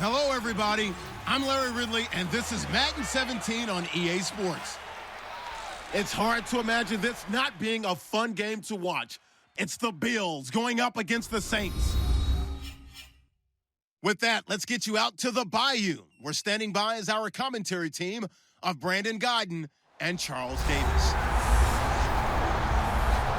Hello, everybody. I'm Larry Ridley, and this is Madden 17 on EA Sports. It's hard to imagine this not being a fun game to watch. It's the Bills going up against the Saints. With that, let's get you out to the Bayou. We're standing by as our commentary team of Brandon Guyton and Charles Davis.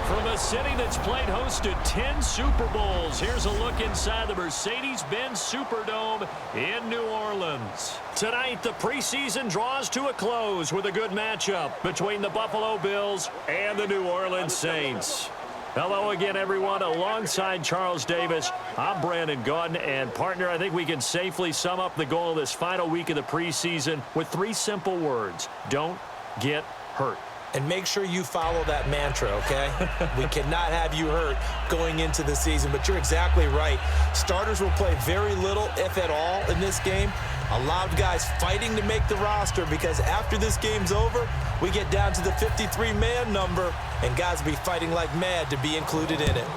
From a city that's played host to 10 Super Bowls, here's a look inside the Mercedes-Benz Superdome in New Orleans. Tonight, the preseason draws to a close with a good matchup between the Buffalo Bills and the New Orleans Saints. Hello again, everyone. Alongside Charles Davis, I'm Brandon Guyton, and partner, I think we can safely sum up the goal of this final week of the preseason with 3 simple words: don't get hurt. And make sure you follow that mantra, okay? We cannot have you hurt going into the season, but you're exactly right. Starters will play very little, if at all, in this game. A lot of guys fighting to make the roster because after this game's over, we get down to the 53-man number, and guys will be fighting like mad to be included in it.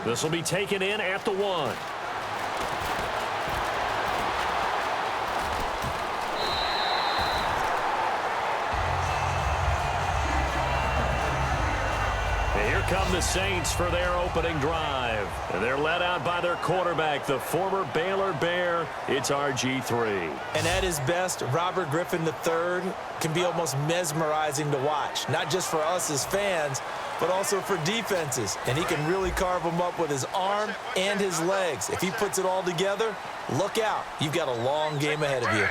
This will be taken in at the 1. Here come the Saints for their opening drive. And they're led out by their quarterback, the former Baylor Bear. It's RG3. And at his best, Robert Griffin III can be almost mesmerizing to watch, not just for us as fans, but also for defenses. And he can really carve them up with his arm and his legs. If he puts it all together, look out. You've got a long game ahead of you.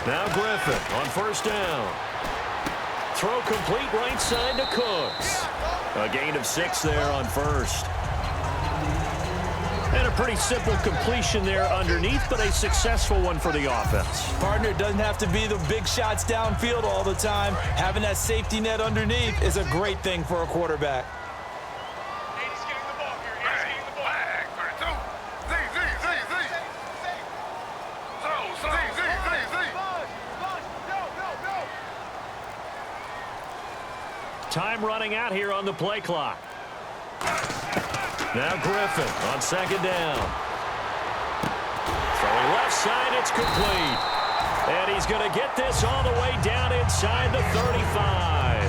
Now Griffin on first down. Throw complete right side to Cooks. A gain of 6 there on first. And a pretty simple completion there underneath, but a successful one for the offense. Partner, doesn't have to be the big shots downfield all the time. Having that safety net underneath is a great thing for a quarterback. Time running out here on the play clock. Now Griffin on second down. Throwing left side, it's complete. And he's going to get this all the way down inside the 35.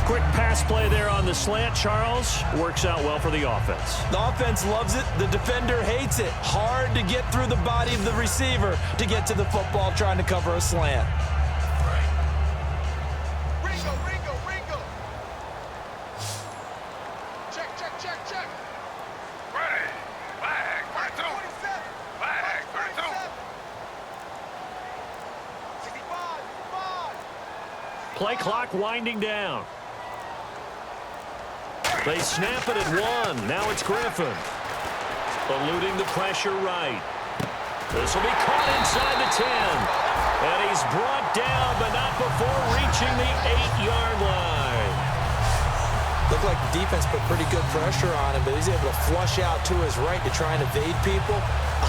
Quick pass play there on the slant, Charles. Works out well for the offense. The offense loves it. The defender hates it. Hard to get through the body of the receiver to get to the football trying to cover a slant. Play clock winding down. They snap it at 1. Now it's Griffin. Eluding the pressure right. This will be caught inside the 10. And he's brought down, but not before reaching the 8-yard line. Looked like the defense put pretty good pressure on him, but he's able to flush out to his right to try and evade people.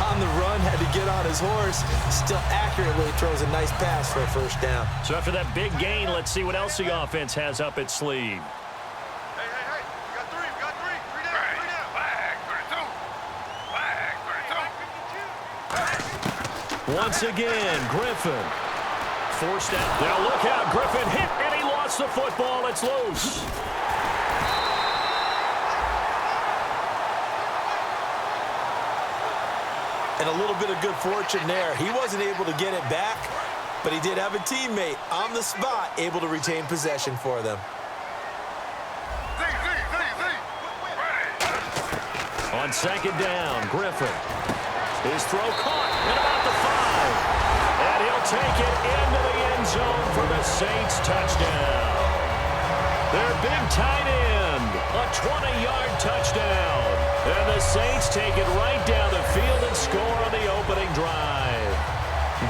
On the run, had to get on his horse. Still accurately throws a nice pass for a first down. So after that big gain, let's see what else the offense has up its sleeve. Hey, we got 3 down, 3 down. Flag, Once again, Griffin. Forced out. Now look out, Griffin hit, and he lost the football. It's loose. And a little bit of good fortune there. He wasn't able to get it back, but he did have a teammate on the spot able to retain possession for them. On second down, Griffin. His throw caught at about the 5. And he'll take it into the end zone for the Saints touchdown. Their big tight end, a 20-yard touchdown. And the Saints take it right down the field and score on the opening drive.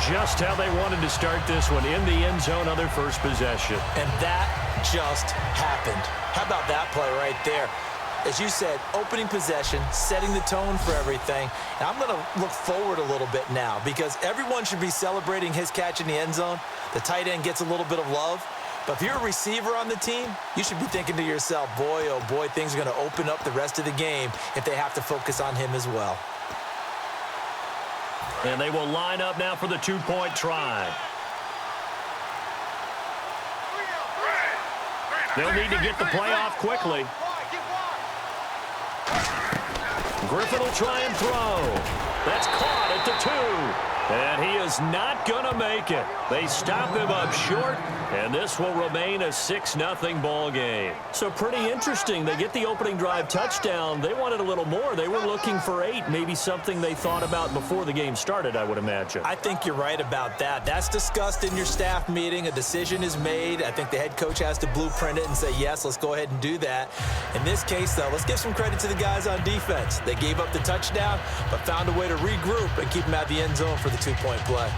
Just how they wanted to start this one, in the end zone on their first possession. And that just happened. How about that play right there? As you said, opening possession, setting the tone for everything. And I'm going to look forward a little bit now because everyone should be celebrating his catch in the end zone. The tight end gets a little bit of love. But if you're a receiver on the team, you should be thinking to yourself, boy, oh boy, things are going to open up the rest of the game if they have to focus on him as well. And they will line up now for the two-point try. They'll need to get the play off quickly. Griffin will try and throw. That's caught at the 2. And he is not going to make it. They stop him up short, and this will remain a 6-0 ball game. So pretty interesting. They get the opening drive touchdown. They wanted a little more. They were looking for 8, maybe something they thought about before the game started, I would imagine. I think you're right about that. That's discussed in your staff meeting. A decision is made. I think the head coach has to blueprint it and say, yes, let's go ahead and do that. In this case, though, let's give some credit to the guys on defense. They gave up the touchdown, but found a way to regroup and keep them at the end zone for the two-point play.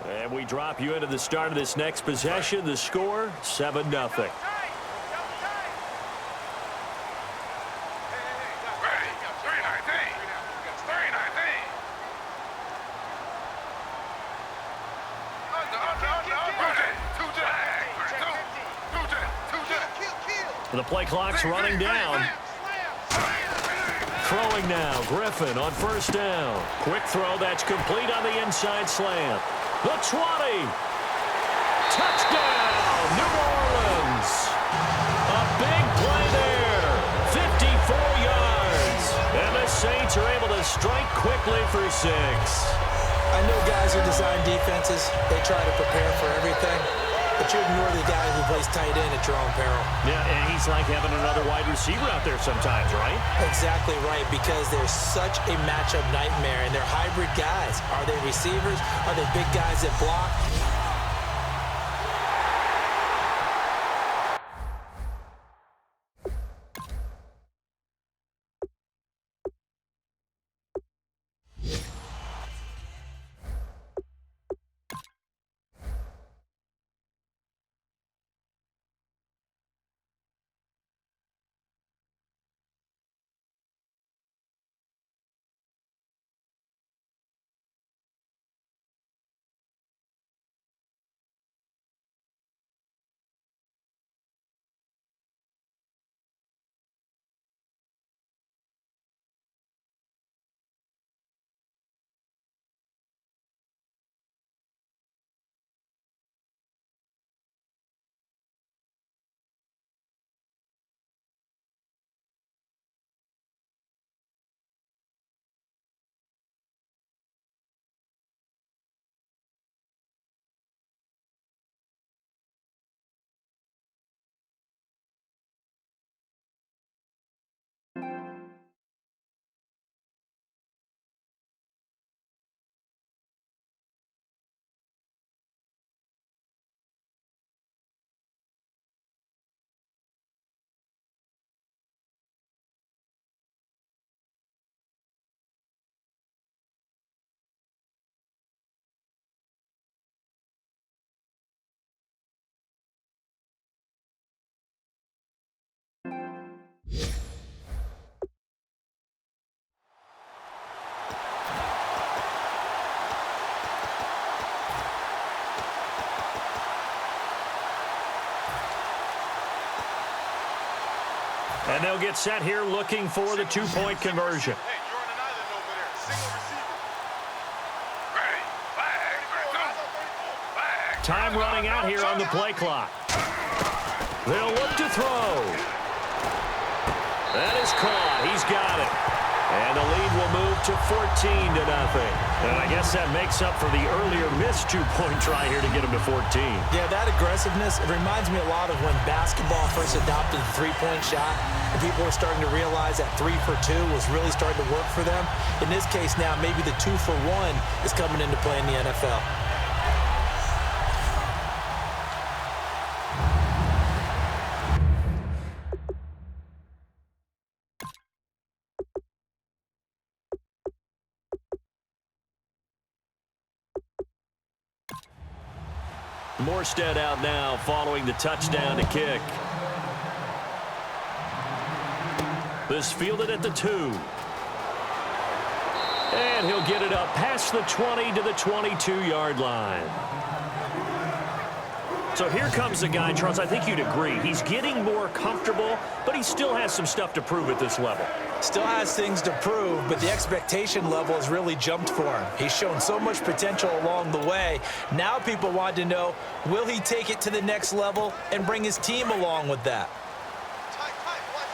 And we drop you into the start of this next possession. The score, 7-0. The play clock's running down. Throwing now, Griffin on first down. Quick throw, that's complete on the inside slant. The 20. Touchdown, New Orleans. A big play there. 54 yards. And the Saints are able to strike quickly for 6. I know guys who design defenses, they try to prepare for everything, but you ignore the guy who plays tight end at your own peril. Yeah, and he's like having another wide receiver out there sometimes, right? Exactly right, because they're such a matchup nightmare, and they're hybrid guys. Are they receivers? Are they big guys that block? And they'll get set here looking for the two-point conversion. Hey, you're on an island over there. Single receiver. Ready. Flag. Time running out here on the play clock. They'll look to throw. That is caught. He's got it. And the lead will move to 14-0. And I guess that makes up for the earlier missed two-point try here to get him to 14. Yeah, that aggressiveness, it reminds me a lot of when basketball first adopted the three-point shot, and people were starting to realize that 3 for 2 was really starting to work for them. In this case now, maybe the 2 for 1 is coming into play in the NFL. Morstead out now following the touchdown to kick. This fielded at the 2. And he'll get it up past the 20 to the 22-yard line. So here comes the guy, Charles, I think you'd agree. He's getting more comfortable, but he still has some stuff to prove at this level. Still has things to prove, but the expectation level has really jumped for him. He's shown so much potential along the way. Now people want to know, will he take it to the next level and bring his team along with that? Tight, watch left,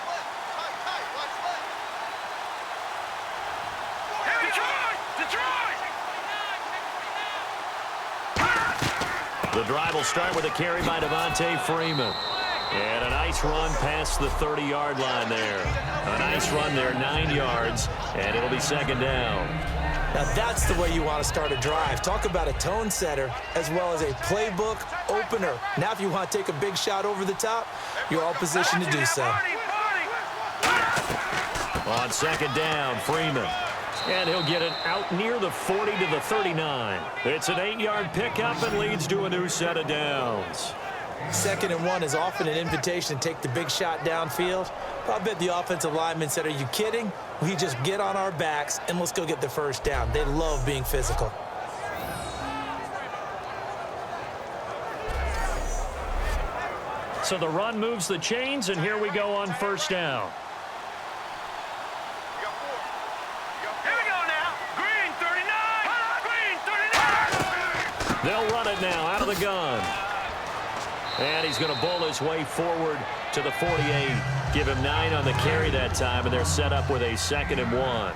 The drive will start with a carry by Devontae Freeman. And a nice run past the 30-yard line there. A nice run there, 9 yards, and it'll be second down. Now that's the way you want to start a drive. Talk about a tone setter as well as a playbook opener. Now if you want to take a big shot over the top, you're all positioned to do so. On second down, Freeman. And he'll get it out near the 40 to the 39. It's an 8-yard pickup and leads to a new set of downs. 2nd and 1 is often an invitation to take the big shot downfield. I bet the offensive lineman said, are you kidding? We just get on our backs and let's go get the first down. They love being physical. So the run moves the chains, and here we go on first down. They'll run it now out of the gun. And he's going to bowl his way forward to the 48. Give him 9 on the carry that time, and they're set up with a 2nd and 1.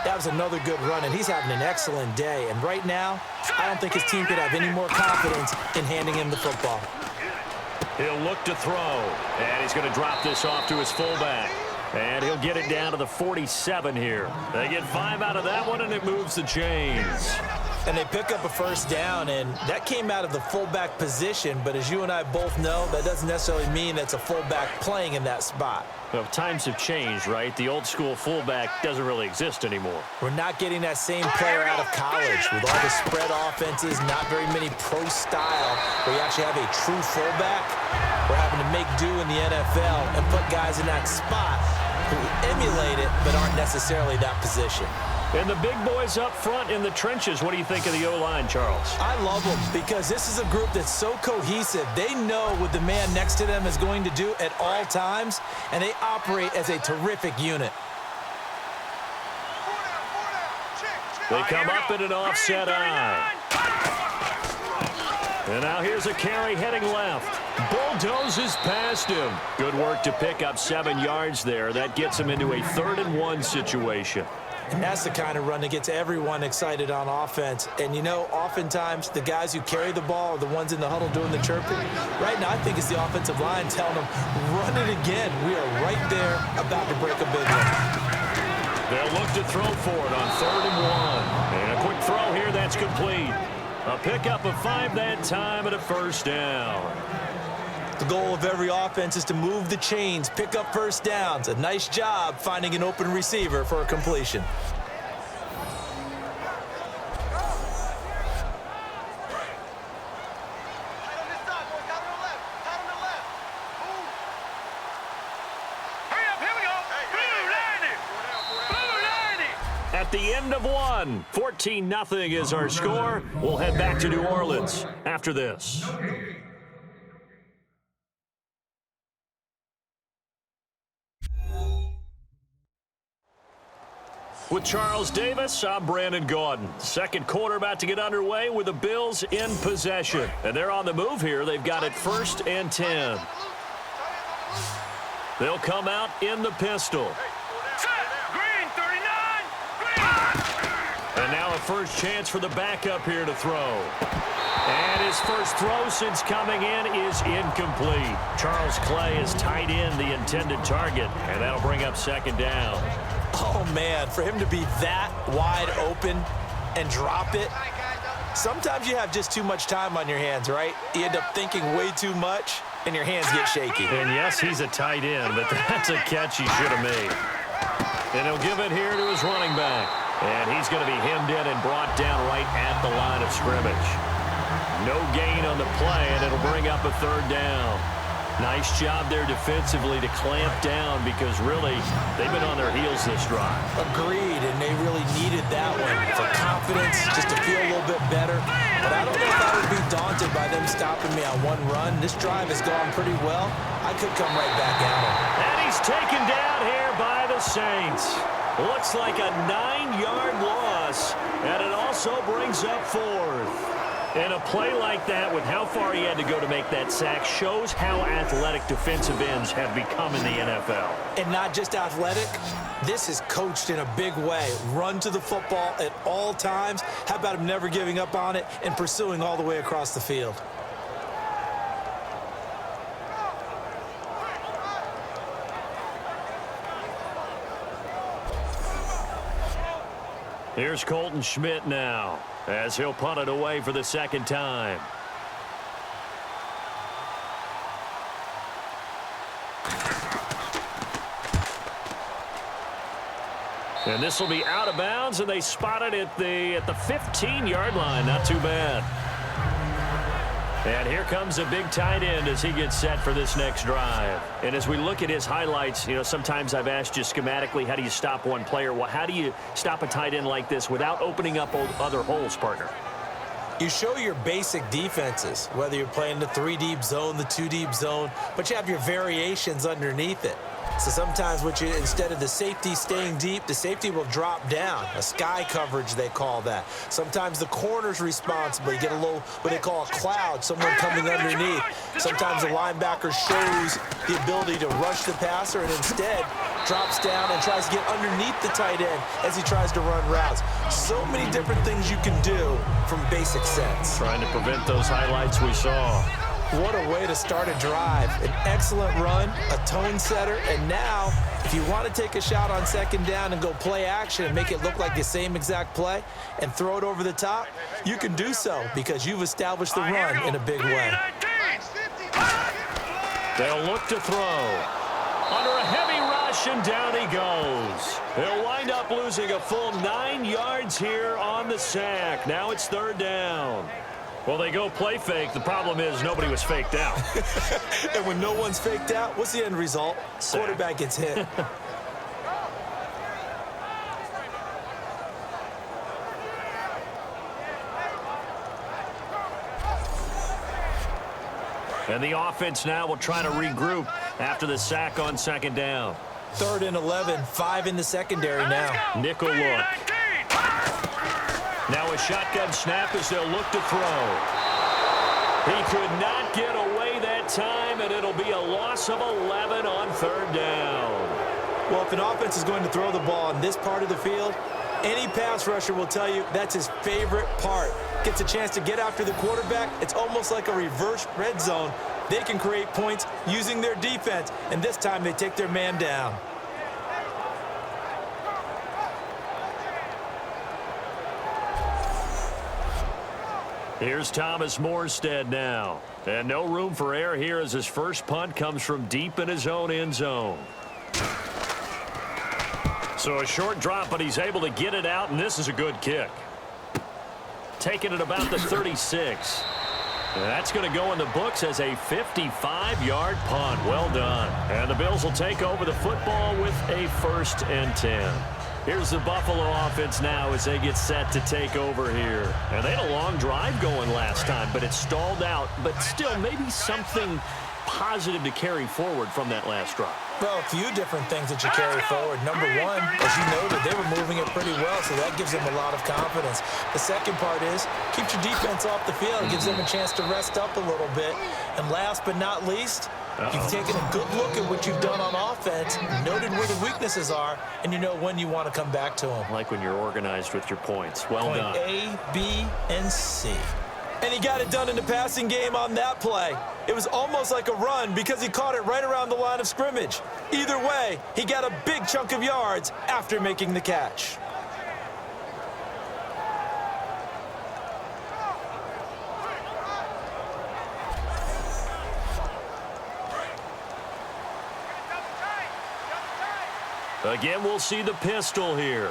That was another good run, and he's having an excellent day. And right now, I don't think his team could have any more confidence in handing him the football. He'll look to throw, and he's going to drop this off to his fullback. And he'll get it down to the 47 here. They get 5 out of that one, and it moves the chains. And they pick up a first down, and that came out of the fullback position. But as you and I both know, that doesn't necessarily mean that's a fullback playing in that spot. Well, times have changed, right? The old school fullback doesn't really exist anymore. We're not getting that same player out of college. With all the spread offenses, not very many pro style, where you actually have a true fullback. We're having to make do in the NFL and put guys in that spot who emulate it but aren't necessarily that position. And the big boys up front in the trenches, what do you think of the O-line, Charles? I love them because this is a group that's so cohesive. They know what the man next to them is going to do at all times, and they operate as a terrific unit. They come up in an offset eye. And now here's a carry heading left. Bulldozes past him. Good work to pick up 7 yards there. That gets him into a 3rd and 1 situation. And that's the kind of run that gets everyone excited on offense. And, you know, oftentimes the guys who carry the ball are the ones in the huddle doing the chirping. Right now, I think it's the offensive line telling them, run it again. We are right there about to break a big one. They'll look to throw for it on 3rd and 1. And a quick throw here, that's complete. A pickup of 5 that time and a first down. The goal of every offense is to move the chains, pick up first downs. A nice job finding an open receiver for a completion. At the end of one, 14-0 is our score. We'll head back to New Orleans after this. With Charles Davis, I'm Brandon Gaudin. Second quarter about to get underway with the Bills in possession. And they're on the move here. They've got it 1st and 10. They'll come out in the pistol. Green, 39. now a first chance for the backup here to throw. And his first throw since coming in is incomplete. Charles Clay is tight end, the intended target, and that'll bring up second down. Oh, man, for him to be that wide open and drop it, sometimes you have just too much time on your hands, right? You end up thinking way too much, and your hands get shaky. And yes, he's a tight end, but that's a catch he should have made. And he'll give it here to his running back. And he's going to be hemmed in and brought down right at the line of scrimmage. No gain on the play, and it'll bring up a third down. Nice job there defensively to clamp down because really they've been on their heels this drive. Agreed, and they really needed that one for confidence, just to feel a little bit better. But I don't know if I would be daunted by them stopping me on one run. This drive has gone pretty well. I could come right back at him. And he's taken down here by the Saints. Looks like a 9-yard loss, and it also brings up fourth. And a play like that with how far he had to go to make that sack shows how athletic defensive ends have become in the NFL. And not just athletic, this is coached in a big way. Run to the football at all times. How about him never giving up on it and pursuing all the way across the field? Here's Colton Schmidt now, as he'll punt it away for the second time. And this will be out of bounds, and they spot it at the 15-yard line. Not too bad. And here comes a big tight end as he gets set for this next drive. And as we look at his highlights, you know, sometimes I've asked you schematically, how do you stop one player? Well, how do you stop a tight end like this without opening up other holes, partner? You show your basic defenses, whether you're playing the 3-deep zone, the 2-deep zone, but you have your variations underneath it. So sometimes instead of the safety staying deep, the safety will drop down. A sky coverage, they call that. Sometimes the corner's responsible. You get a little, what they call a cloud, someone coming underneath. Sometimes the linebacker shows the ability to rush the passer and instead drops down and tries to get underneath the tight end as he tries to run routes. So many different things you can do from basic sets. Trying to prevent those highlights we saw. What a way to start a drive. An excellent run, a tone setter, and now, if you want to take a shot on second down and go play action and make it look like the same exact play and throw it over the top, you can do so because you've established the run in a big way. They'll look to throw. Under a heavy rush, and down he goes. He'll wind up losing a full 9 yards here on the sack. Now it's third down. Well, they go play fake. The problem is nobody was faked out. And when no one's faked out, what's the end result? Sack. Quarterback gets hit. And the offense now will try to regroup after the sack on second down. 3rd and 11, 5 in the secondary now. Nickel look. Now a shotgun snap as they'll look to throw. He could not get away that time, and it'll be a loss of 11 on third down. Well, if an offense is going to throw the ball in this part of the field, any pass rusher will tell you that's his favorite part. Gets a chance to get after the quarterback. It's almost like a reverse red zone. They can create points using their defense, and this time they take their man down. Here's Thomas Morstead now. And no room for error here as his first punt comes from deep in his own end zone. So a short drop, but he's able to get it out, and this is a good kick. Taking it about the 36. And that's going to go in the books as a 55-yard punt. Well done. And the Bills will take over the football with a 1st and 10. Here's the Buffalo offense now as they get set to take over here. And they had a long drive going last time, but it stalled out. But still, maybe something positive to carry forward from that last drive. Well, a few different things that you carry forward. Number one, as you noted, they were moving it pretty well, so that gives them a lot of confidence. The second part is, keeps your defense off the field, gives them a chance to rest up a little bit. And last but not least, You've taken a good look at what you've done on offense, noted where the weaknesses are, and you know when you want to come back to them. Like when you're organized with your points. Well done. Point A, B, and C. And he got it done in the passing game on that play. It was almost like a run because he caught it right around the line of scrimmage. Either way, he got a big chunk of yards after making the catch. Again, we'll see the pistol here.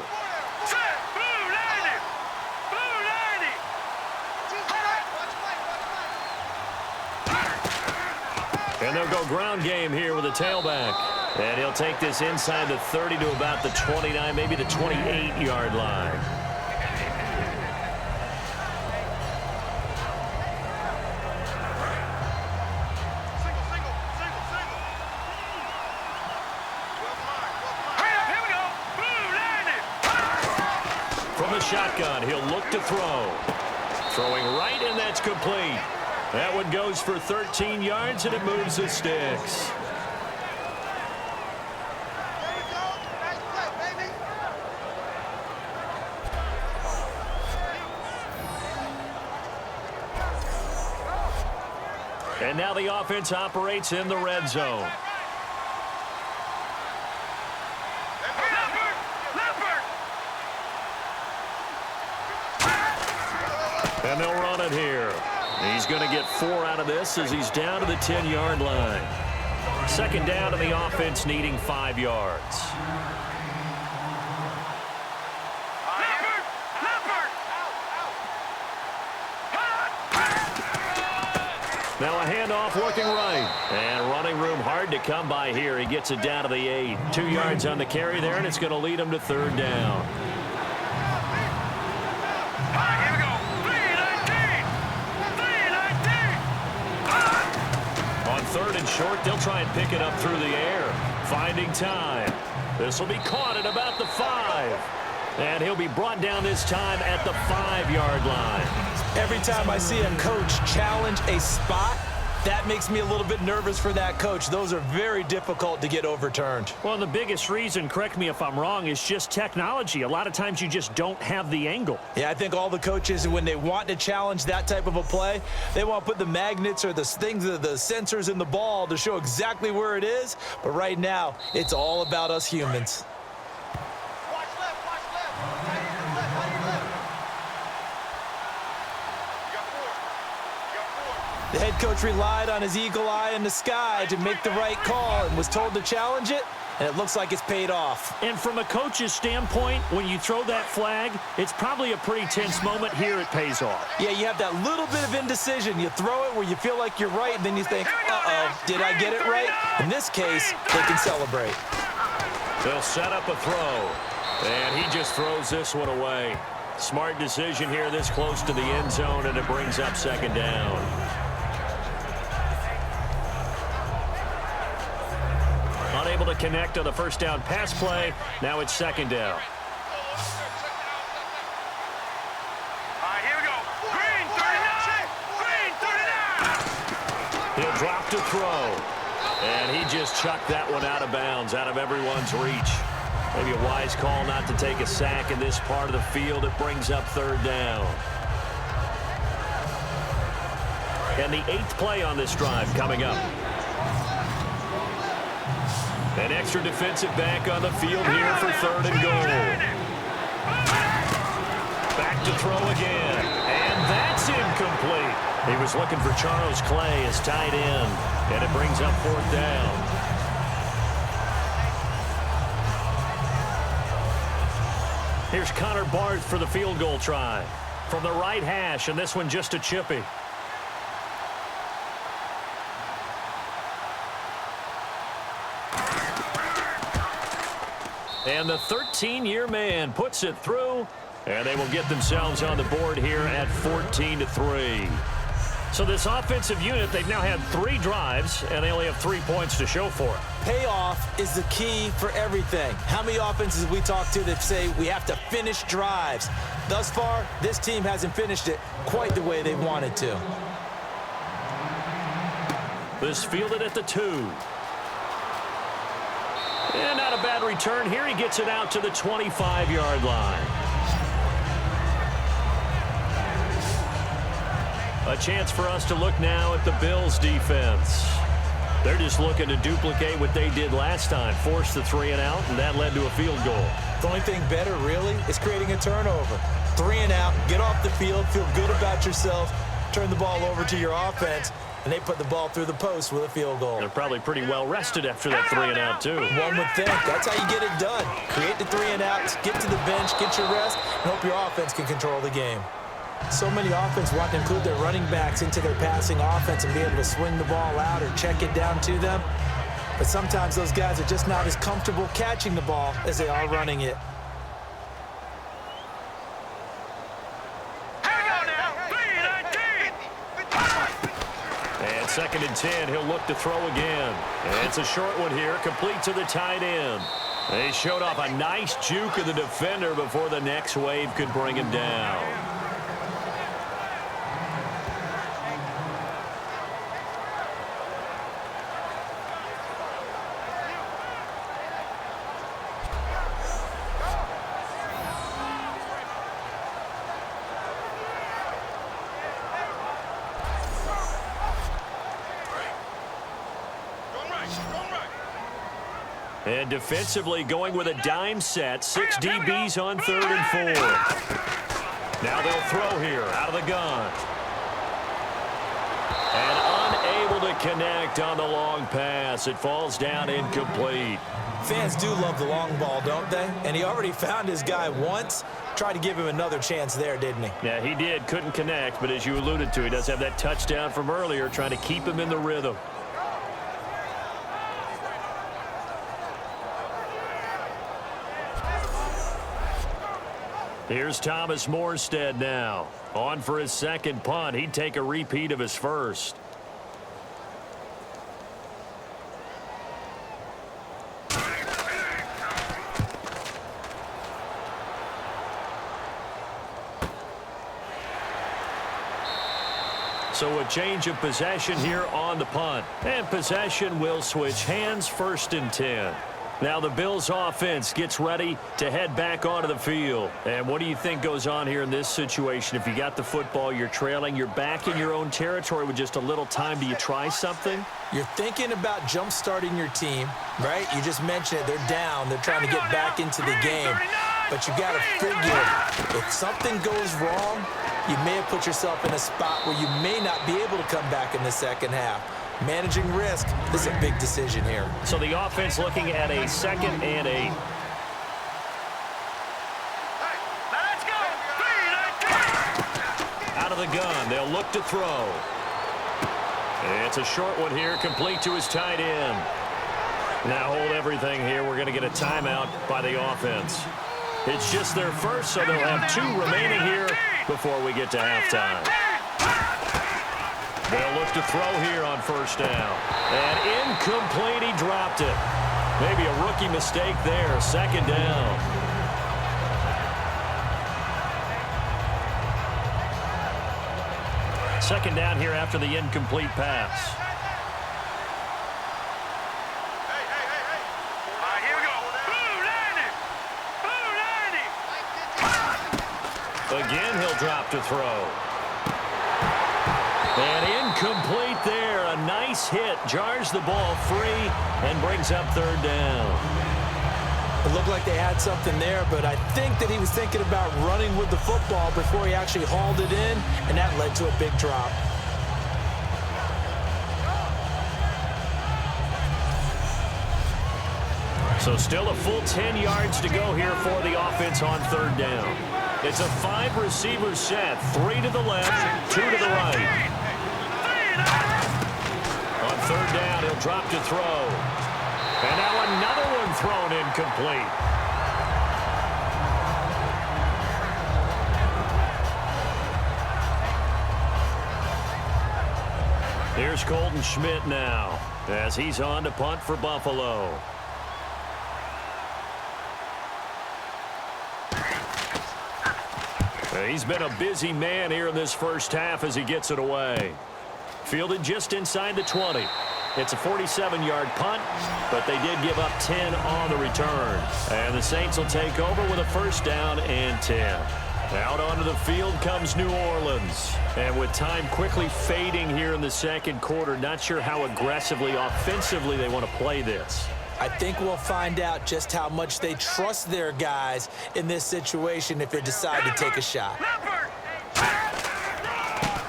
And they'll go ground game here with a tailback. And he'll take this inside the 30 to about the 29, maybe the 28-yard line. From the shotgun, he'll look to throw. Throwing right, and that's complete. That one goes for 13 yards, and it moves the sticks. And now the offense operates in the red zone. And they'll run it here. He's going to get 4 out of this as he's down to the 10-yard line. Second down, and the offense needing 5 yards. Now a handoff working right. And running room hard to come by here. He gets it down to the 8. 2 yards on the carry there, and it's going to lead him to third down. Third and short, they'll try and pick it up through the air. Finding time. This will be caught at about the 5. And he'll be brought down this time at the 5-yard line. Every time I see a coach challenge a spot, that makes me a little bit nervous for that coach. Those are very difficult to get overturned. Well, the biggest reason, correct me if I'm wrong, is just technology. A lot of times you just don't have the angle. Yeah, I think all the coaches, when they want to challenge that type of a play, they want to put the magnets or the things, the sensors in the ball to show exactly where it is. But right now, it's all about us humans. The head coach relied on his eagle eye in the sky to make the right call and was told to challenge it, and it looks like it's paid off. And from a coach's standpoint, when you throw that flag, it's probably a pretty tense moment. Here it pays off. Yeah, you have that little bit of indecision. You throw it where you feel like you're right, and then you think, uh-oh, did I get it right? In this case, they can celebrate. They'll set up a throw, and he just throws this one away. Smart decision here this close to the end zone, and it brings up second down. Unable to connect on the first down pass play. Now it's second down. Here we go. Green 39. Green 39. He'll drop to throw. And he just chucked that one out of bounds, out of everyone's reach. Maybe a wise call not to take a sack in this part of the field. It brings up third down. And the 8th play on this drive coming up. An extra defensive back on the field here for third and goal. Back to throw again. And that's incomplete. He was looking for Charles Clay as tight end. And it brings up fourth down. Here's Connor Barth for the field goal try. From the right hash, and this one just a chippy. And the 13-year man puts it through, and they will get themselves on the board here at 14-3. So this offensive unit, they've now had 3 drives, and they only have 3 points to show for it. Payoff is the key for everything. How many offenses we talk to that say we have to finish drives? Thus far, this team hasn't finished it quite the way they wanted to. This fielded at the 2. And not a bad return here. He gets it out to the 25-yard line. A chance for us to look now at the Bills' defense. They're just looking to duplicate what they did last time, force the 3-and-out, and that led to a field goal. The only thing better, really, is creating a turnover. 3-and-out, get off the field, feel good about yourself, turn the ball over to your offense, and they put the ball through the post with a field goal. They're probably pretty well rested after that 3-and-out, too. One would think. That's how you get it done. Create the 3-and-outs, get to the bench, get your rest, and hope your offense can control the game. So many offense want to include their running backs into their passing offense and be able to swing the ball out or check it down to them. But sometimes those guys are just not as comfortable catching the ball as they are running it. And 2nd and 10, he'll look to throw again. And it's a short one here, complete to the tight end. They showed off a nice juke of the defender before the next wave could bring him down. And defensively going with a dime set. 6 DBs on 3rd and 4. Now they'll throw here out of the gun. And unable to connect on the long pass. It falls down incomplete. Fans do love the long ball, don't they? And he already found his guy once. Tried to give him another chance there, didn't he? Yeah, he did. Couldn't connect, but as you alluded to, he does have that touchdown from earlier, trying to keep him in the rhythm. Here's Thomas Morstead now. On for his 2nd punt. He'd take a repeat of his first. So a change of possession here on the punt. And possession will switch hands. 1st and 10. Now the Bills offense gets ready to head back onto the field. And what do you think goes on here in this situation? If you got the football, you're trailing, you're back in your own territory with just a little time. Do you try something? You're thinking about jump-starting your team, right? You just mentioned it. They're down. They're trying to get back into the game. But you got to figure if something goes wrong, you may have put yourself in a spot where you may not be able to come back in the 2nd half. Managing risk, this is a big decision here. So the offense looking at a 2nd and 8. Let's go! Out of the gun, they'll look to throw. It's a short one here, complete to his tight end. Now hold everything here. We're going to get a timeout by the offense. It's just their first, so they'll have 2 remaining here before we get to halftime. They'll look to throw here on 1st down. And incomplete, he dropped it. Maybe a rookie mistake there, 2nd down. Second down here after the incomplete pass. Here we go. Again, he'll drop to throw. And incomplete there. A nice hit. Jars the ball free and brings up 3rd down. It looked like they had something there, but I think that he was thinking about running with the football before he actually hauled it in, and that led to a big drop. So still a full 10 yards to go here for the offense on 3rd down. It's a 5-receiver set. 3 to the left, 2 to the right. On 3rd down, he'll drop to throw. And now another one thrown incomplete. Here's Colton Schmidt now as he's on to punt for Buffalo. He's been a busy man here in this 1st half as he gets it away. Fielded just inside the 20. It's a 47-yard punt, but they did give up 10 on the return. And the Saints will take over with a first down and 10. Out onto the field comes New Orleans. And with time quickly fading here in the second quarter, not sure how aggressively, offensively they want to play this. I think we'll find out just how much they trust their guys in this situation if they decide to take a shot.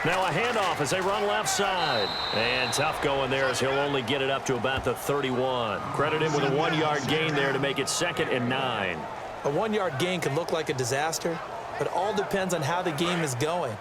Now a handoff as they run left side. And tough going there as he'll only get it up to about the 31. Credit him with a 1-yard gain there to make it 2nd and 9. A 1-yard gain could look like a disaster, but it all depends on how the game is going.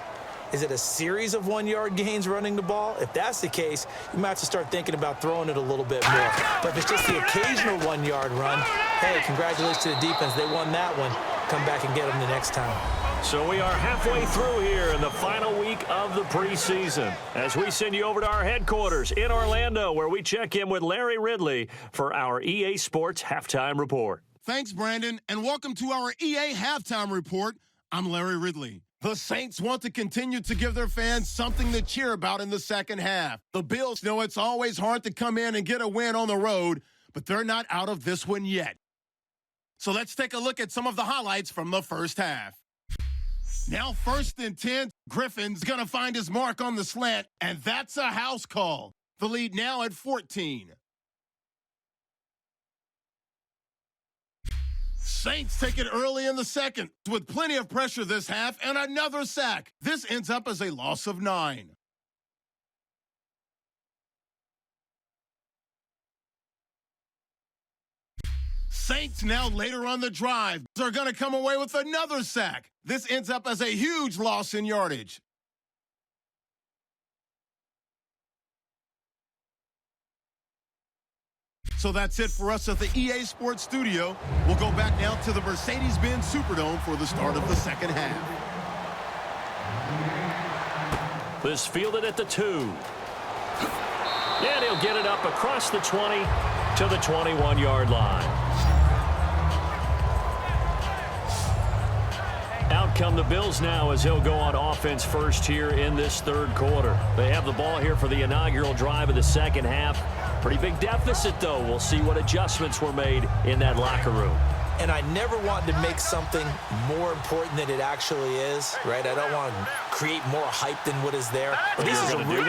Is it a series of 1-yard gains running the ball? If that's the case, you might have to start thinking about throwing it a little bit more. But if it's just the occasional 1-yard run, hey, congratulations to the defense. They won that one. Come back and get them the next time. So we are halfway through here in the final week of the preseason as we send you over to our headquarters in Orlando where we check in with Larry Ridley for our EA Sports Halftime Report. Thanks, Brandon, and welcome to our EA Halftime Report. I'm Larry Ridley. The Saints want to continue to give their fans something to cheer about in the second half. The Bills know it's always hard to come in and get a win on the road, but they're not out of this one yet. So let's take a look at some of the highlights from the first half. Now 1st and 10, Griffin's going to find his mark on the slant, and that's a house call. The lead now at 14. Saints take it early in the second with plenty of pressure this half and another sack. This ends up as a loss of 9. Saints now later on the drive are going to come away with another sack. This ends up as a huge loss in yardage. So that's it for us at the EA Sports Studio. We'll go back now to the Mercedes-Benz Superdome for the start of the second half. This fielded at the 2. And he'll get it up across the 20 to the 21-yard line. Out come the Bills now as he'll go on offense first here in this third quarter. They have the ball here for the inaugural drive of the second half. Pretty big deficit, though. We'll see what adjustments were made in that locker room. And I never wanted to make something more important than it actually is, right? I don't want to create more hype than what is there. But this is I'm doing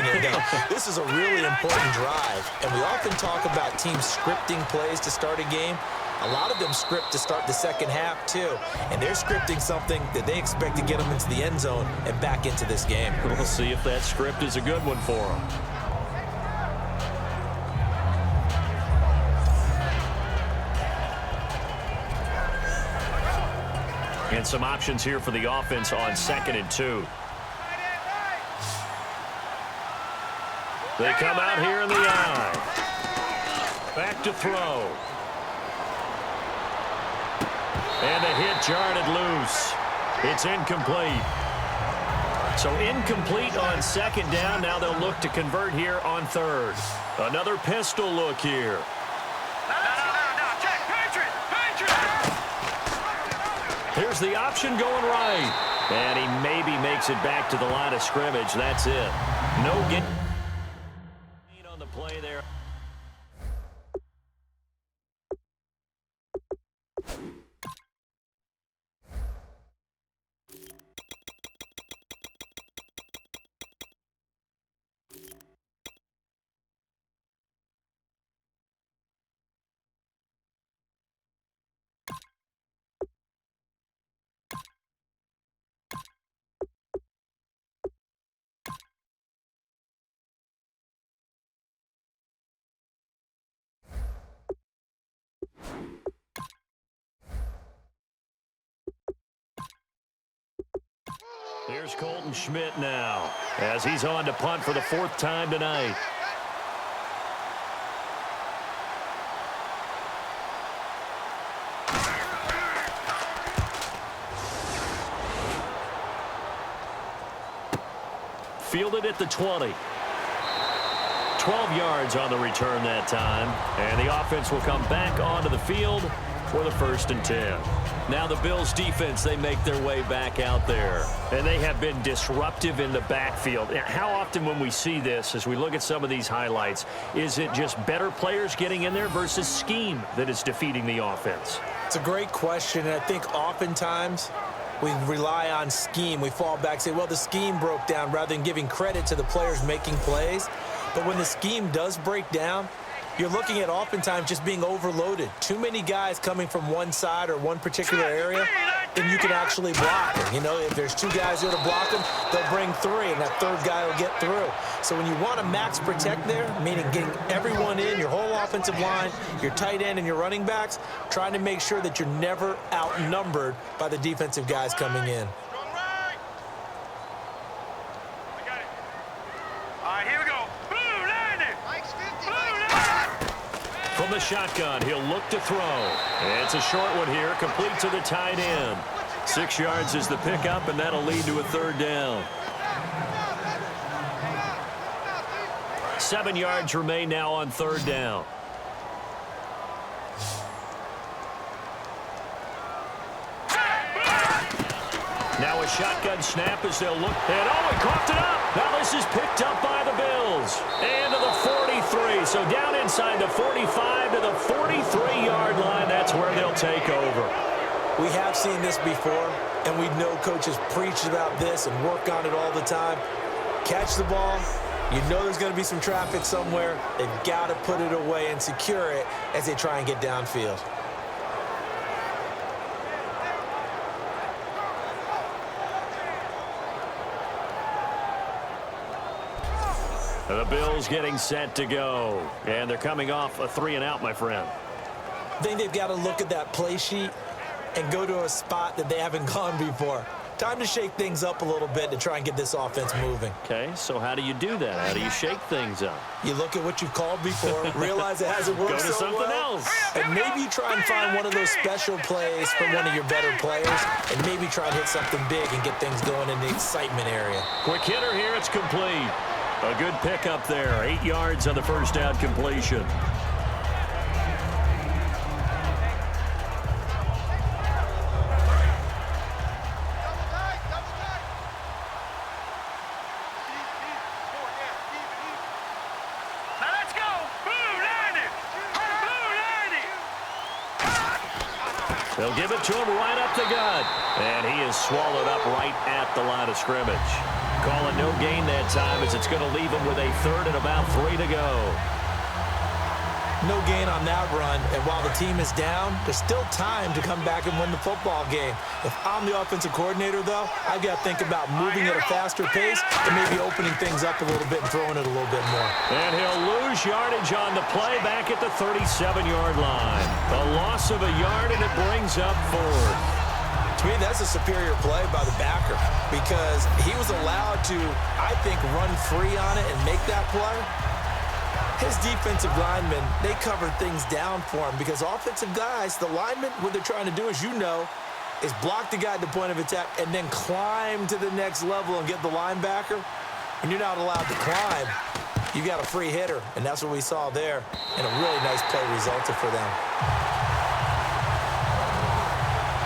it, though. This is a really important drive. And we often talk about teams scripting plays to start a game. A lot of them script to start the second half, too. And they're scripting something that they expect to get them into the end zone and back into this game. We'll see if that script is a good one for them. And some options here for the offense on 2nd and 2. They come out here in the eye. Back to throw. And the hit jarred loose. It's incomplete. So incomplete on 2nd down. Now they'll look to convert here on 3rd. Another pistol look here. Here's the option going right. And he maybe makes it back to the line of scrimmage. That's it. No gain on the play there. Here's Colton Schmidt now as he's on to punt for the 4th time tonight. Fielded at the 20. 12 yards on the return that time. And the offense will come back onto the field for the 1st and 10. Now the Bills defense, they make their way back out there. And they have been disruptive in the backfield. How often when we see this, as we look at some of these highlights, is it just better players getting in there versus scheme that is defeating the offense? It's a great question, and I think oftentimes we rely on scheme. We fall back and say, well, the scheme broke down rather than giving credit to the players making plays. But when the scheme does break down, you're looking at oftentimes just being overloaded. Too many guys coming from one side or one particular area, and you can actually block them. You know, if there's 2 guys there to block them, they'll bring 3, and that 3rd guy will get through. So when you want to max protect there, meaning getting everyone in, your whole offensive line, your tight end and your running backs, trying to make sure that you're never outnumbered by the defensive guys coming in. From the shotgun, he'll look to throw. And it's a short one here, complete to the tight end. 6 yards is the pickup, and that'll lead to a 3rd down. 7 yards remain now on 3rd down. Now a shotgun snap as they'll look. And he coughed it up. Now this is picked up by the Bills. And to the 43. So down inside the 45 to the 43-yard line. That's where they'll take over. We have seen this before, and we know coaches preach about this and work on it all the time. Catch the ball. You know there's going to be some traffic somewhere. They've got to put it away and secure it as they try and get downfield. The Bills getting set to go. And they're coming off a 3-and-out, my friend. I think they've got to look at that play sheet and go to a spot that they haven't gone before. Time to shake things up a little bit to try and get this offense moving. Okay, so how do you do that? How do you shake things up? You look at what you've called before, realize it hasn't worked Go to so something well, else. and maybe you try and find one of those special plays from one of your better players, and maybe try and hit something big and get things going in the excitement area. Quick hitter here, it's complete. A good pickup there. 8 yards on the first down completion. They'll give it to him right up the gut. And he is swallowed up right at the line of scrimmage. Calling no gain that time as it's going to leave him with a 3rd and about 3 to go. No gain on that run, and while the team is down, there's still time to come back and win the football game. If I'm the offensive coordinator, though, I've got to think about moving at a faster pace and maybe opening things up a little bit and throwing it a little bit more. And he'll lose yardage on the play back at the 37-yard line. A loss of a yard, and it brings up 4th. To me, that's a superior play by the backer because he was allowed to, I think, run free on it and make that play. His defensive linemen, they covered things down for him because offensive guys, the linemen, what they're trying to do, as you know, is block the guy at the point of attack and then climb to the next level and get the linebacker. When you're not allowed to climb, you got a free hitter, and that's what we saw there, and a really nice play resulted for them.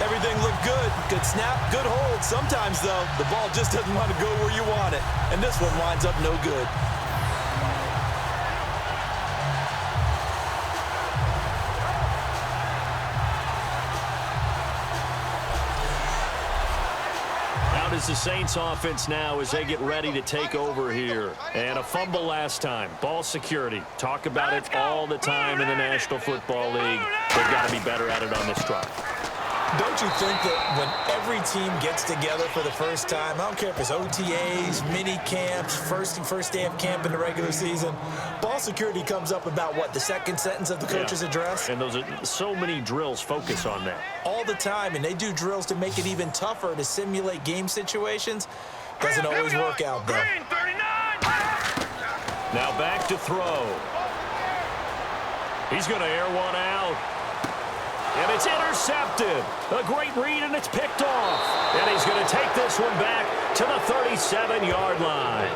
Everything looked good. Good snap, good hold. Sometimes, though, the ball just doesn't want to go where you want it, and this one winds up no good. Is the Saints offense now as they get ready to take over here. And a fumble last time. Ball security. Talk about it all the time in the National Football League. They've got to be better at it on this drive. Don't you think that when every team gets together for the first time, I don't care if it's OTAs, mini camps, first day of camp in the regular season, ball security comes up about what, the second sentence of the coach's address? And those are so many drills focus on that. All the time, and they do drills to make it even tougher to simulate game situations. Doesn't always work out, though. Now back to throw. He's going to air one out. And it's intercepted. A great read, and it's picked off. And he's going to take this one back to the 37-yard line.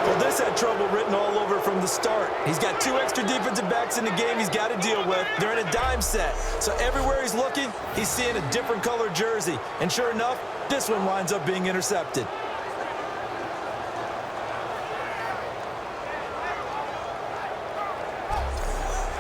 Well, Chris had trouble written all over from the start. He's got 2 extra defensive backs in the game he's got to deal with. They're in a dime set. So everywhere he's looking, he's seeing a different color jersey. And sure enough, this one winds up being intercepted.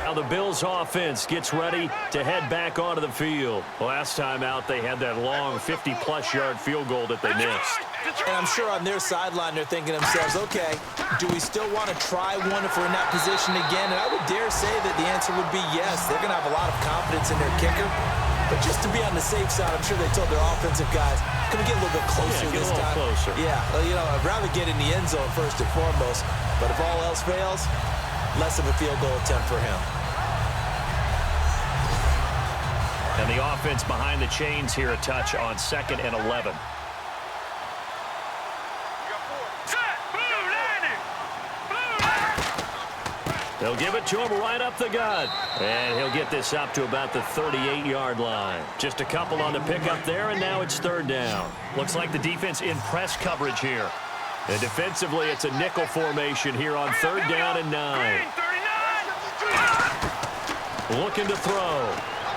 Now the Bills offense gets ready to head back onto the field. Last time out, they had that long 50-plus yard field goal that they missed. And I'm sure on their sideline, they're thinking to themselves, okay, do we still want to try one if we're in that position again? And I would dare say that the answer would be yes. They're going to have a lot of confidence in their kicker. But just to be on the safe side, I'm sure they told their offensive guys, can we get a little bit closer this time? Closer. Yeah, well, you know, I'd rather get in the end zone first and foremost. But if all else fails, less of a field goal attempt for him. And the offense behind the chains here a touch on 2nd and 11. They'll give it to him right up the gut. And he'll get this up to about the 38-yard line. Just a couple on the pickup there, and now it's 3rd down. Looks like the defense in press coverage here. And defensively, it's a nickel formation here on 3rd down and 9. Looking to throw.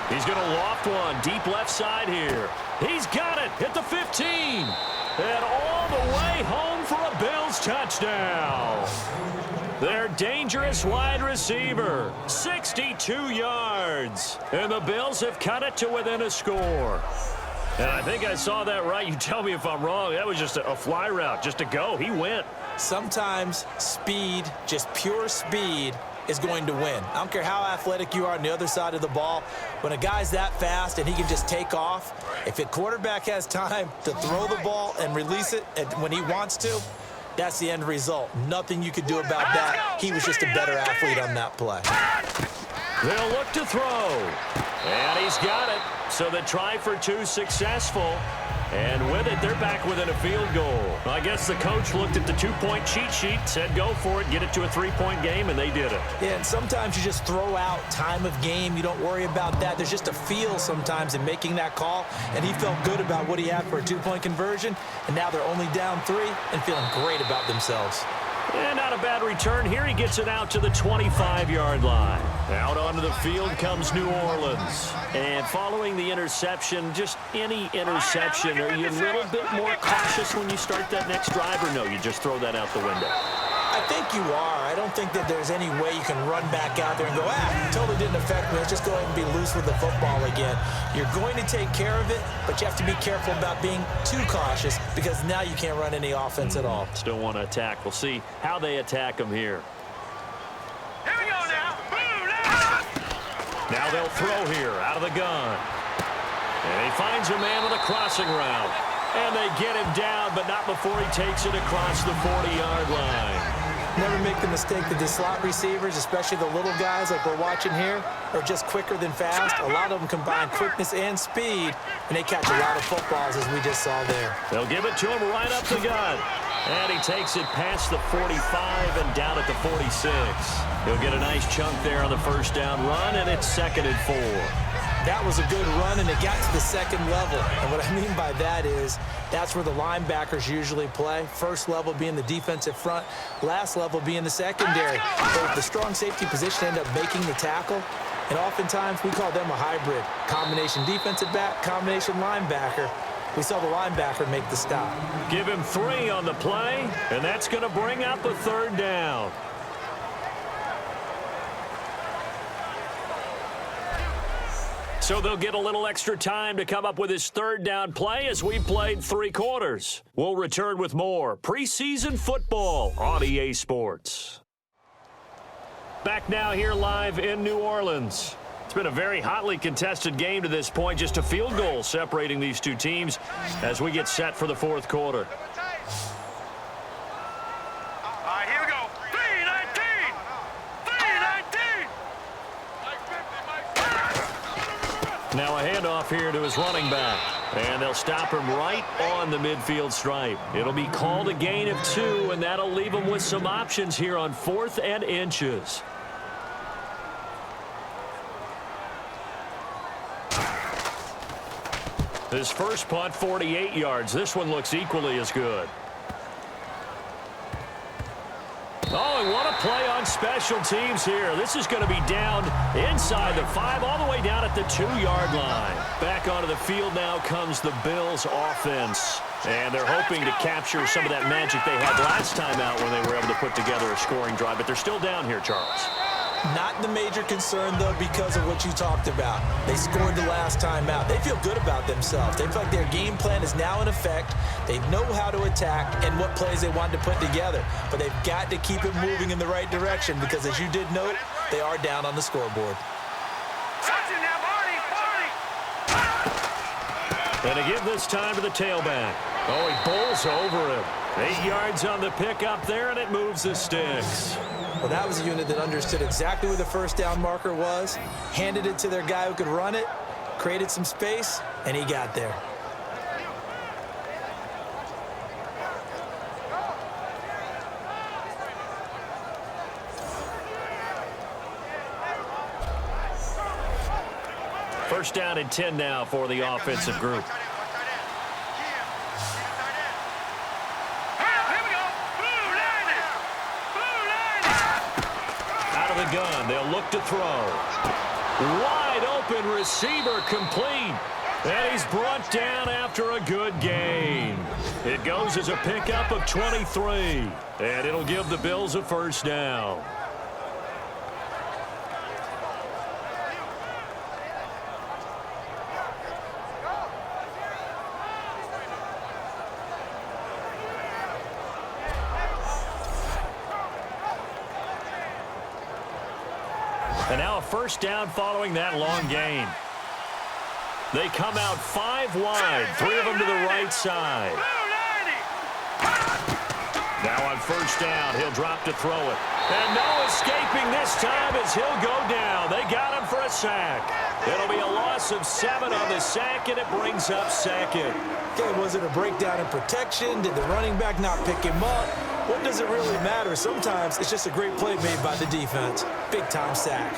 He's going to loft one deep left side here. He's got it at the 15. And all the way home for a Bills touchdown. Their dangerous wide receiver, 62 yards. And the Bills have cut it to within a score. And I think I saw that right. You tell me if I'm wrong. That was just a fly route, just to go. He went. Sometimes speed, just pure speed, is going to win. I don't care how athletic you are on the other side of the ball. When a guy's that fast and he can just take off, if a quarterback has time to throw the ball and release it when he wants to, that's the end result. Nothing you could do about that. He was just a better athlete on that play. They'll look to throw. And he's got it. So the try for 2 successful. And with it, they're back within a field goal. I guess the coach looked at the 2-point cheat sheet, said go for it, get it to a 3-point game, and they did it. Yeah, and sometimes you just throw out time of game. You don't worry about that. There's just a feel sometimes in making that call, and he felt good about what he had for a 2-point conversion, and now they're only down 3 and feeling great about themselves. And not a bad return here. He gets it out to the 25-yard line. Out onto the field comes New Orleans. And following the interception, just any interception, are you a little bit more cautious when you start that next drive, or no, you just throw that out the window? I think you are. I don't think that there's any way you can run back out there and go, totally didn't affect me. Let's just go ahead and be loose with the football again. You're going to take care of it, but you have to be careful about being too cautious because now you can't run any offense at all. Still want to attack. We'll see how they attack him here. Here we go now. Now they'll throw here out of the gun. And he finds a man with a crossing route. And they get him down, but not before he takes it across the 40-yard line. Never make the mistake that the slot receivers, especially the little guys like we're watching here, are just quicker than fast. A lot of them combine quickness and speed, and they catch a lot of footballs, as we just saw there. They'll give it to him right up the gut. And he takes it past the 45 and down at the 46. He'll get a nice chunk there on the 1st down run, and it's 2nd and 4. That was a good run, and it got to the 2nd level. And what I mean by that is that's where the linebackers usually play. First level being the defensive front, last level being the secondary. But the strong safety position end up making the tackle, and oftentimes we call them a hybrid. Combination defensive back, combination linebacker. We saw the linebacker make the stop. Give him 3 on the play, and that's going to bring up a 3rd down. So they'll get a little extra time to come up with his 3rd down play as we played 3 quarters. We'll return with more preseason football on EA Sports. Back now here live in New Orleans. It's been a very hotly contested game to this point. Just a field goal separating these two teams as we get set for the 4th quarter. Here we go. 3-19. 3-19. Now a handoff here to his running back. And they'll stop him right on the midfield stripe. It'll be called a gain of 2, and that'll leave him with some options here on 4th and inches. His first punt, 48 yards. This one looks equally as good. Oh, and what a play on special teams here. This is going to be down inside the 5, all the way down at the 2-yard line. Back onto the field now comes the Bills offense. And they're hoping to capture some of that magic they had last time out when they were able to put together a scoring drive. But they're still down here, Charles. Not the major concern, though, because of what you talked about. They scored the last time out. They feel good about themselves. They feel like their game plan is now in effect. They know how to attack and what plays they want to put together. But they've got to keep it moving in the right direction because, as you did note, they are down on the scoreboard. And to give this time to the tailback. Oh, he bowls over him. 8 yards on the pickup there, and it moves the sticks. Well, that was a unit that understood exactly where the first down marker was, handed it to their guy who could run it, created some space, and he got there. First down and 10 now for the offensive group. Gun. They'll look to throw. Wide open receiver complete. And he's brought down after a good gain. It goes as a pickup of 23. And it'll give the Bills a first down. And now a first down following that long gain. They come out 5 wide, 3 of them to the right side. Now on first down, he'll drop to throw it. And no escaping this time as he'll go down. They got him for a sack. It'll be a loss of 7 on the sack, and it brings up second. Okay, was it a breakdown in protection? Did the running back not pick him up? What does it really matter? Sometimes it's just a great play made by the defense. Big-time sack.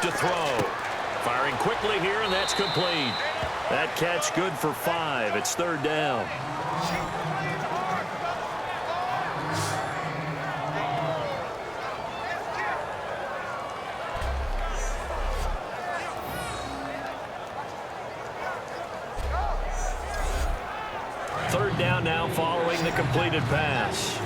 To throw. Firing quickly here, and that's complete. That catch good for 5. It's third down. Third down now following the completed pass.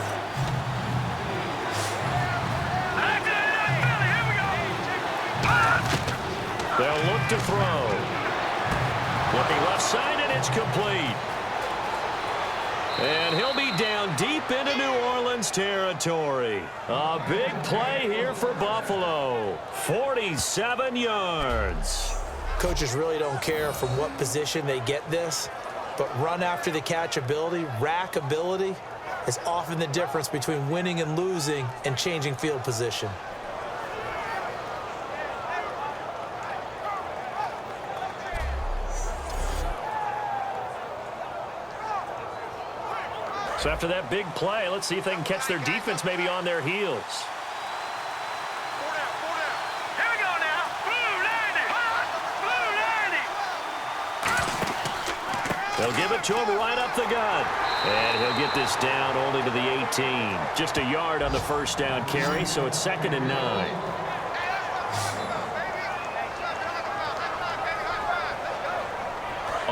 They'll look to throw. Looking left side, and it's complete. And he'll be down deep into New Orleans territory. A big play here for Buffalo. 47 yards. Coaches really don't care from what position they get this, but run after the catch ability, rack ability, is often the difference between winning and losing and changing field position. So after that big play, let's see if they can catch their defense maybe on their heels. Here we go now. Blue 90. They'll give it to him right up the gut. And he'll get this down only to the 18. Just a yard on the first down carry, so it's 2nd and 9.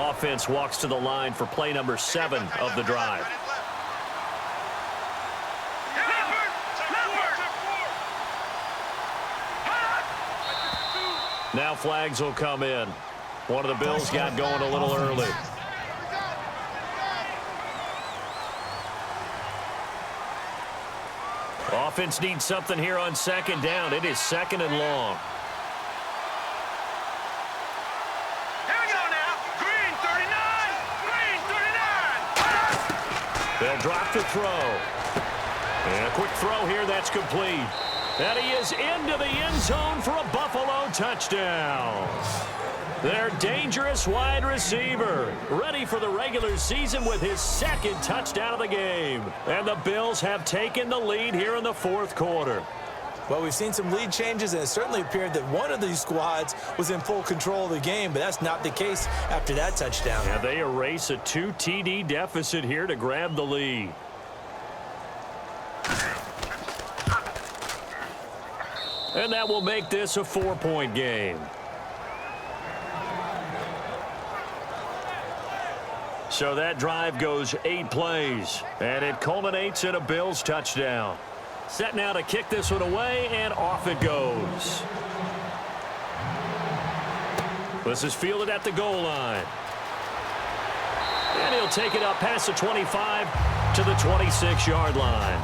Offense walks to the line for play number 7 of the drive. Now flags will come in. One of the Bills got going a little early. Offense needs something here on second down. It is 2nd and long. Here we go now. Green 39. Green 39. They'll drop to throw. And a quick throw here, that's complete. And he is into the end zone for a Buffalo touchdown. Their dangerous wide receiver, ready for the regular season with his second touchdown of the game. And the Bills have taken the lead here in the fourth quarter. Well, we've seen some lead changes, and it certainly appeared that one of these squads was in full control of the game, but that's not the case after that touchdown. And they erase a 2 TD deficit here to grab the lead. And that will make this a 4-point game. So that drive goes 8 plays, and it culminates in a Bills touchdown. Set now to kick this one away, and off it goes. This is fielded at the goal line. And he'll take it up past the 25 to the 26-yard line.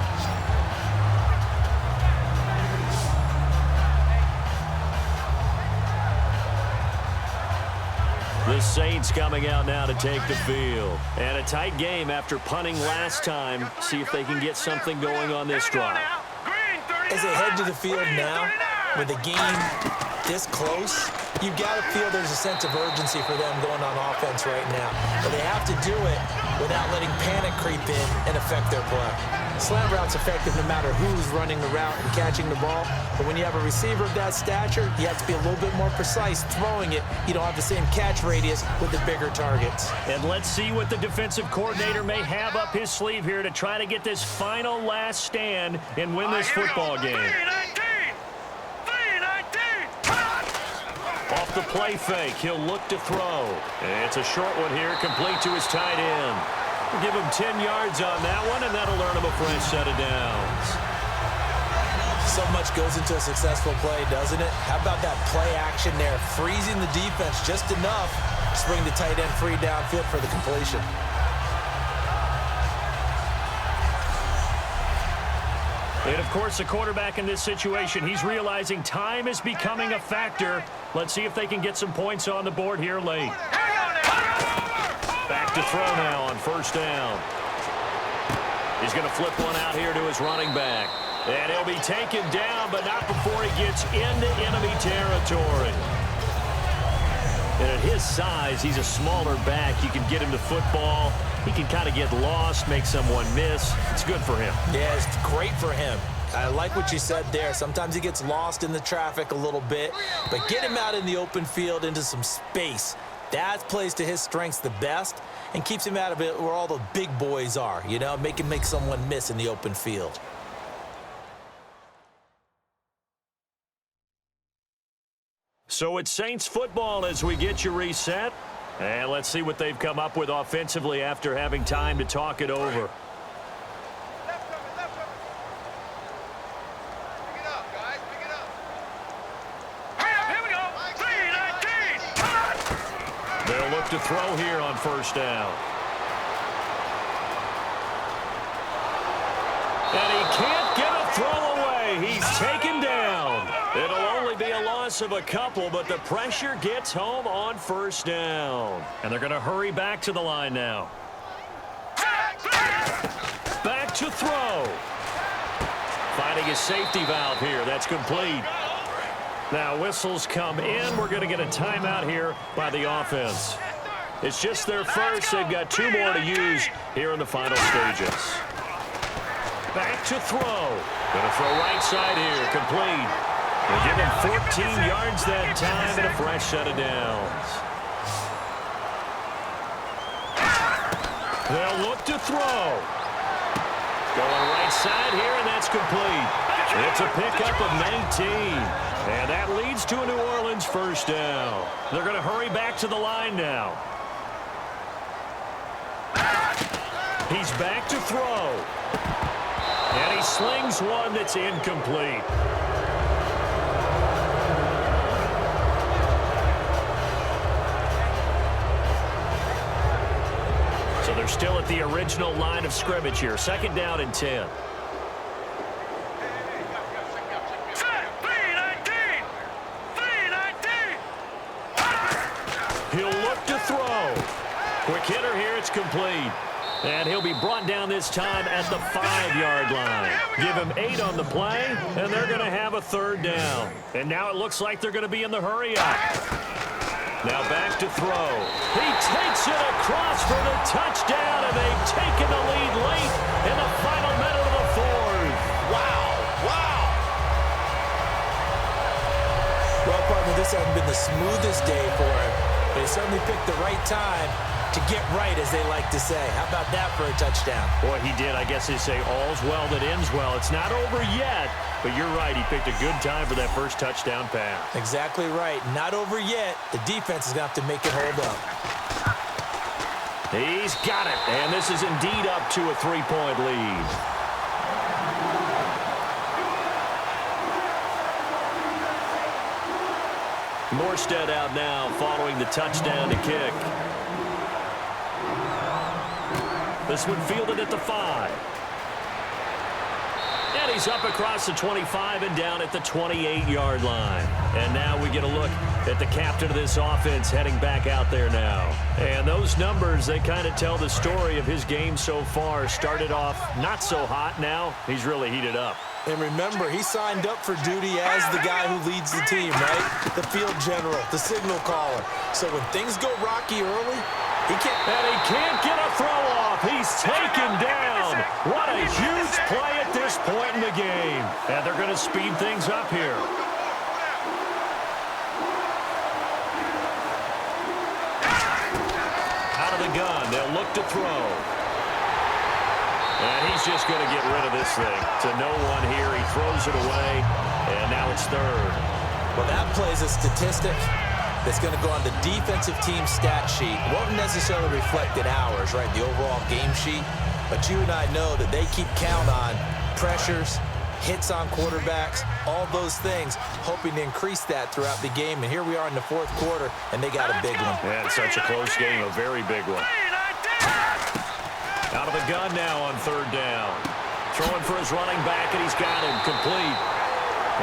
The Saints coming out now to take the field. And a tight game after punting last time. See if they can get something going on this drive. As they head to the field now, with the game this close, you've got to feel there's a sense of urgency for them going on offense right now. But they have to do it without letting panic creep in and affect their play. Slant route's effective no matter who's running the route and catching the ball. But when you have a receiver of that stature, you have to be a little bit more precise throwing it. You don't have the same catch radius with the bigger targets. And let's see what the defensive coordinator may have up his sleeve here to try to get this final last stand and win this football game. Off the play fake, he'll look to throw. And it's a short one here, complete to his tight end. We'll give him 10 yards on that one, and that'll earn him a fresh set of downs. So much goes into a successful play, doesn't it? How about that play action there, freezing the defense just enough to bring the tight end free downfield for the completion. And, of course, the quarterback in this situation, he's realizing time is becoming a factor. Let's see if they can get some points on the board here late. Back to throw now on first down. He's going to flip one out here to his running back. And he'll be taken down, but not before he gets into enemy territory. And at his size, he's a smaller back. You can get him the football. He can kind of get lost, make someone miss. It's good for him. Yeah, it's great for him. I like what you said there. Sometimes he gets lost in the traffic a little bit, but get him out in the open field into some space. That plays to his strengths the best and keeps him out of it where all the big boys are, you know, make someone miss in the open field. So it's Saints football as we get you reset. And let's see what they've come up with offensively after having time to talk it over. They'll look to throw here on first down. And he can't get a throw away. He's taken down. It'll only be a loss of a couple, but the pressure gets home on first down. And they're going to hurry back to the line now. Back to throw. Finding his safety valve here. That's complete. Now whistles come in. We're going to get a timeout here by the offense. It's just their first. They've got 2 more to use here in the final stages. Back to throw. Going to throw right side here. Complete. They give him 14 yards that time and a fresh set of downs. They'll look to throw. Going right side here, and that's complete. It's a pickup of 19. And that leads to a New Orleans first down. They're going to hurry back to the line now. He's back to throw. And he slings one that's incomplete. So they're still at the original line of scrimmage here. Second down and 10. He'll look to throw. Quick hitter here. It's complete. And he'll be brought down this time at the 5-yard line. Give him 8 on the play, and they're going to have a third down. And now it looks like they're going to be in the hurry up. Now back to throw. He takes it across for the touchdown, and they've taken the lead late in the final minute of the fourth. Wow. Wow. Well, partner, this hasn't been the smoothest day for him, but he certainly picked the right time to get right, as they like to say. How about that for a touchdown? Boy, he did. I guess they say all's well that ends well. It's not over yet, but you're right. He picked a good time for that first touchdown pass. Exactly right. Not over yet. The defense is going to have to make it hold up. He's got it, and this is indeed up to a 3-point lead. Morstead out now following the touchdown to kick. This one fielded at the 5. And he's up across the 25 and down at the 28-yard line. And now we get a look at the captain of this offense heading back out there now. And those numbers, they kind of tell the story of his game so far. Started off not so hot. Now he's really heated up. And remember, he signed up for duty as the guy who leads the team, right? The field general, the signal caller. So when things go rocky early, he can't get a throw off. He's taken down. What a huge play at this point in the game. And they're going to speed things up here. Out of the gun, they'll look to throw. And he's just going to get rid of this thing. To no one here, he throws it away, and now it's third. Well, that plays a statistic that's going to go on the defensive team stat sheet. Won't necessarily reflect in ours, right, the overall game sheet. But you and I know that they keep count on pressures, hits on quarterbacks, all those things, hoping to increase that throughout the game. And here we are in the fourth quarter, and they got a big one. Yeah, it's such a close game, a very big one. Out of the gun now on third down. Throwing for his running back, and he's got him complete.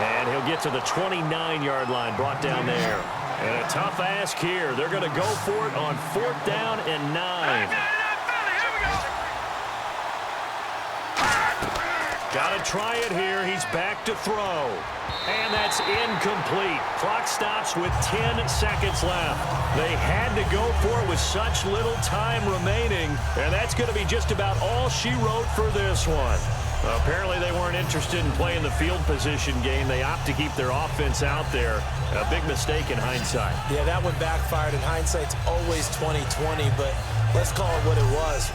And he'll get to the 29-yard line, brought down there. And a tough ask here. They're going to go for it on 4th down and 9. Got to try it here. He's back to throw. And that's incomplete. Clock stops with 10 seconds left. They had to go for it with such little time remaining. And that's going to be just about all she wrote for this one. Apparently they weren't interested in playing the field position game. They opt to keep their offense out there. A big mistake in hindsight. Yeah, that one backfired. In hindsight's always 20/20, but let's call it what it was.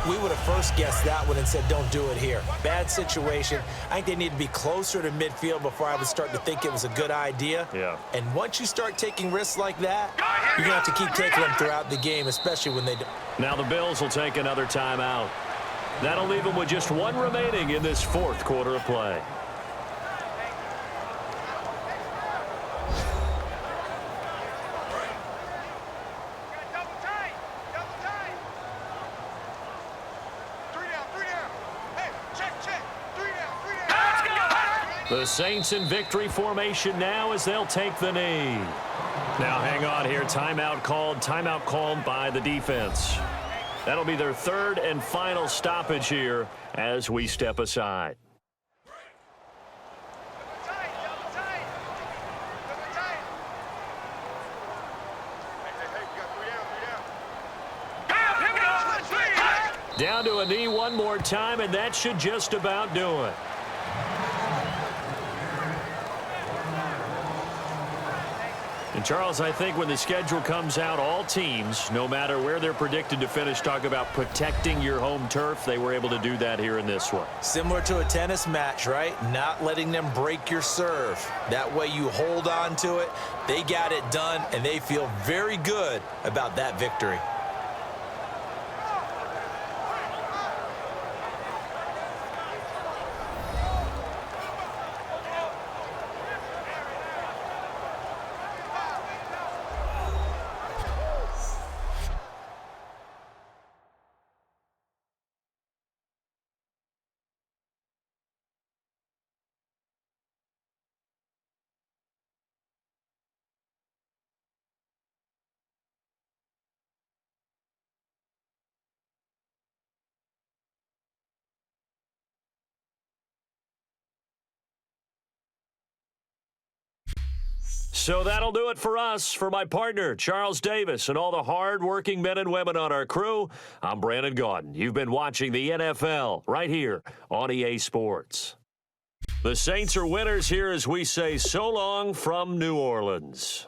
We would have first guessed that one and said, don't do it here. Bad situation. I think they need to be closer to midfield before I would start to think it was a good idea. Yeah. And once you start taking risks like that, you're going to have to keep taking them throughout the game, especially when they do. Now the Bills will take another timeout. That'll leave them with just one remaining in this fourth quarter of play. The Saints in victory formation now as they'll take the knee. Now hang on here. Timeout called by the defense. That'll be their third and final stoppage here as we step aside. Down to a knee one more time, and that should just about do it. And Charles, I think when the schedule comes out, all teams, no matter where they're predicted to finish, talk about protecting your home turf. They were able to do that here in this one. Similar to a tennis match, right? Not letting them break your serve. That way you hold on to it. They got it done, and they feel very good about that victory. So that'll do it for us. For my partner, Charles Davis, and all the hard-working men and women on our crew, I'm Brandon Gaudin. You've been watching the NFL right here on EA Sports. The Saints are winners here as we say so long from New Orleans.